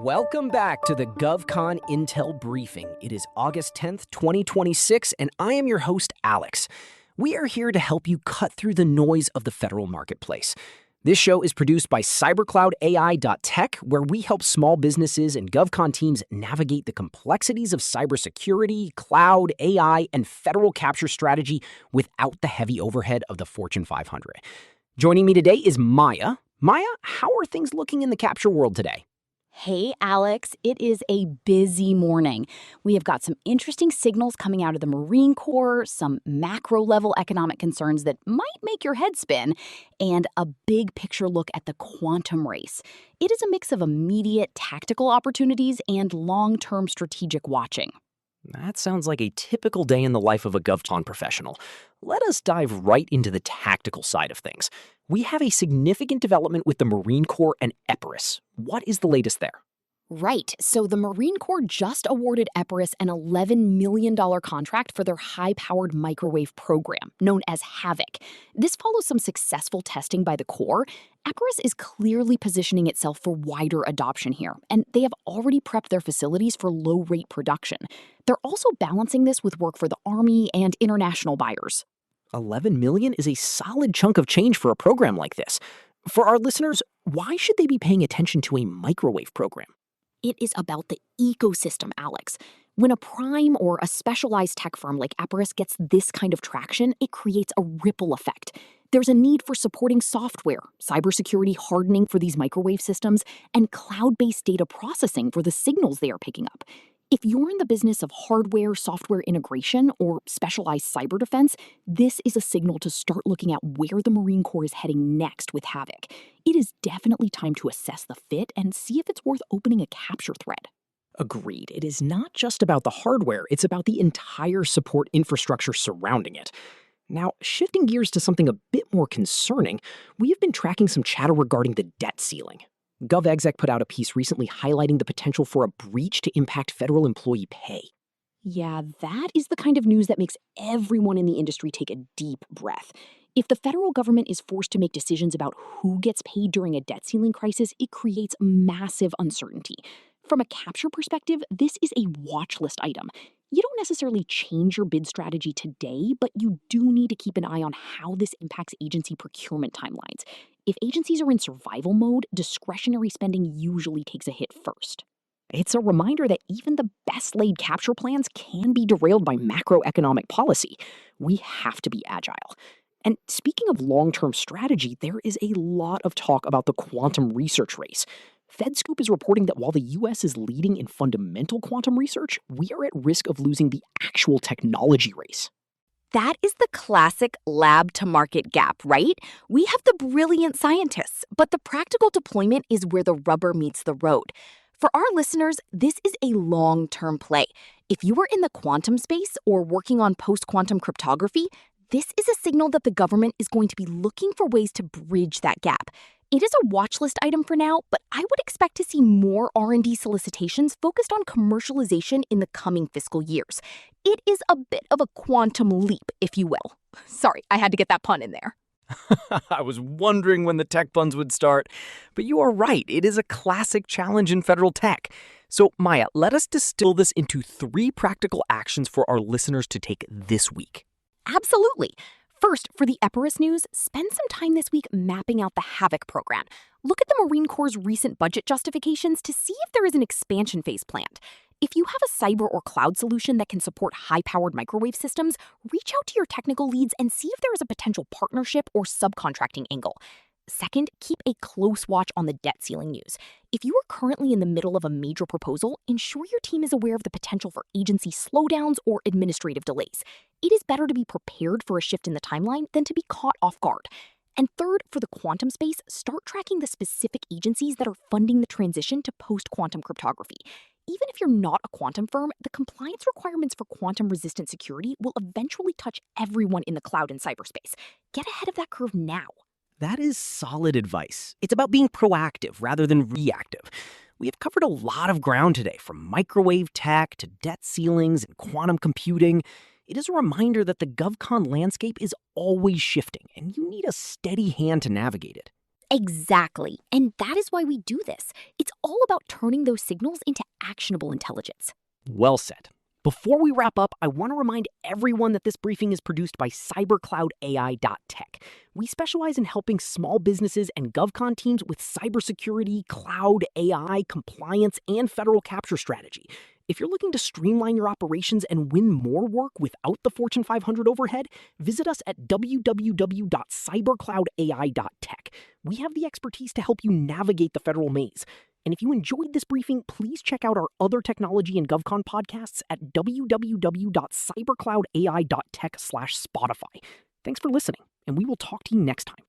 Welcome back to the GovCon Intel Briefing. It is August 10th, 2026, and I am your host, Alex. We are here to help you cut through the noise of the federal marketplace. This show is produced by cybercloudai.tech, where we help small businesses and GovCon teams navigate the complexities of cybersecurity, cloud, AI, and federal capture strategy without the heavy overhead of the Fortune 500. Joining me today is Maya. Maya, how are things looking in the capture world today? Hey, Alex, it is a busy morning. We have got some interesting signals coming out of the Marine Corps, some macro-level economic concerns that might make your head spin, and a big picture look at the quantum race. It is a mix of immediate tactical opportunities and long-term strategic watching. That sounds like a typical day in the life of a GovCon professional. Let us dive right into the tactical side of things. We have a significant development with the Marine Corps and Epirus. What is the latest there? Right. So the Marine Corps just awarded Epirus an $11 million contract for their high-powered microwave program, known as HAVOC. This follows some successful testing by the Corps. Epirus is clearly positioning itself for wider adoption here, and they have already prepped their facilities for low-rate production. They're also balancing this with work for the Army and international buyers. $11 million is a solid chunk of change for a program like this. For our listeners, why should they be paying attention to a microwave program? It is about the ecosystem, Alex. When a prime or a specialized tech firm like Epirus gets this kind of traction, it creates a ripple effect. There's a need for supporting software, cybersecurity hardening for these microwave systems, and cloud-based data processing for the signals they are picking up. If you're in the business of hardware, software integration, or specialized cyber defense, this is a signal to start looking at where the Marine Corps is heading next with HAVOC. It is definitely time to assess the fit and see if it's worth opening a capture thread. Agreed. It is not just about the hardware, it's about the entire support infrastructure surrounding it. Now, shifting gears to something a bit more concerning, we have been tracking some chatter regarding the debt ceiling. GovExec put out a piece recently highlighting the potential for a breach to impact federal employee pay. Yeah, that is the kind of news that makes everyone in the industry take a deep breath. If the federal government is forced to make decisions about who gets paid during a debt ceiling crisis, it creates massive uncertainty. From a capture perspective, this is a watch list item. You don't necessarily change your bid strategy today, but you do need to keep an eye on how this impacts agency procurement timelines. If agencies are in survival mode, discretionary spending usually takes a hit first. It's a reminder that even the best-laid capture plans can be derailed by macroeconomic policy. We have to be agile. And speaking of long-term strategy, there is a lot of talk about the quantum research race. FedScoop is reporting that while the U.S. is leading in fundamental quantum research, we are at risk of losing the actual technology race. That is the classic lab-to-market gap, right? We have the brilliant scientists, but the practical deployment is where the rubber meets the road. For our listeners, this is a long-term play. If you are in the quantum space or working on post-quantum cryptography, this is a signal that the government is going to be looking for ways to bridge that gap. It is a watch list item for now, but I would expect to see more R&D solicitations focused on commercialization in the coming fiscal years. It is a bit of a quantum leap, if you will. Sorry, I had to get that pun in there. I was wondering when the tech puns would start, but you are right. It is a classic challenge in federal tech. So, Maya, let us distill this into 3 practical actions for our listeners to take this week. Absolutely. First, for the Epirus news, spend some time this week mapping out the HAVOC program. Look at the Marine Corps' recent budget justifications to see if there is an expansion phase planned. If you have a cyber or cloud solution that can support high-powered microwave systems, reach out to your technical leads and see if there is a potential partnership or subcontracting angle. Second, keep a close watch on the debt ceiling news. If you are currently in the middle of a major proposal, ensure your team is aware of the potential for agency slowdowns or administrative delays. It is better to be prepared for a shift in the timeline than to be caught off guard. And third, for the quantum space, start tracking the specific agencies that are funding the transition to post-quantum cryptography. Even if you're not a quantum firm, the compliance requirements for quantum-resistant security will eventually touch everyone in the cloud and cyberspace. Get ahead of that curve now. That is solid advice. It's about being proactive rather than reactive. We have covered a lot of ground today, from microwave tech to debt ceilings and quantum computing. It is a reminder that the GovCon landscape is always shifting, and you need a steady hand to navigate it. Exactly. And that is why we do this. It's all about turning those signals into actionable intelligence. Well said. Before we wrap up, I want to remind everyone that this briefing is produced by cybercloudai.tech. We specialize in helping small businesses and GovCon teams with cybersecurity, cloud, AI, compliance, and federal capture strategy. If you're looking to streamline your operations and win more work without the Fortune 500 overhead, visit us at www.cybercloudai.tech. We have the expertise to help you navigate the federal maze. And if you enjoyed this briefing, please check out our other technology and GovCon podcasts at www.cybercloudai.tech/Spotify. Thanks for listening, and we will talk to you next time.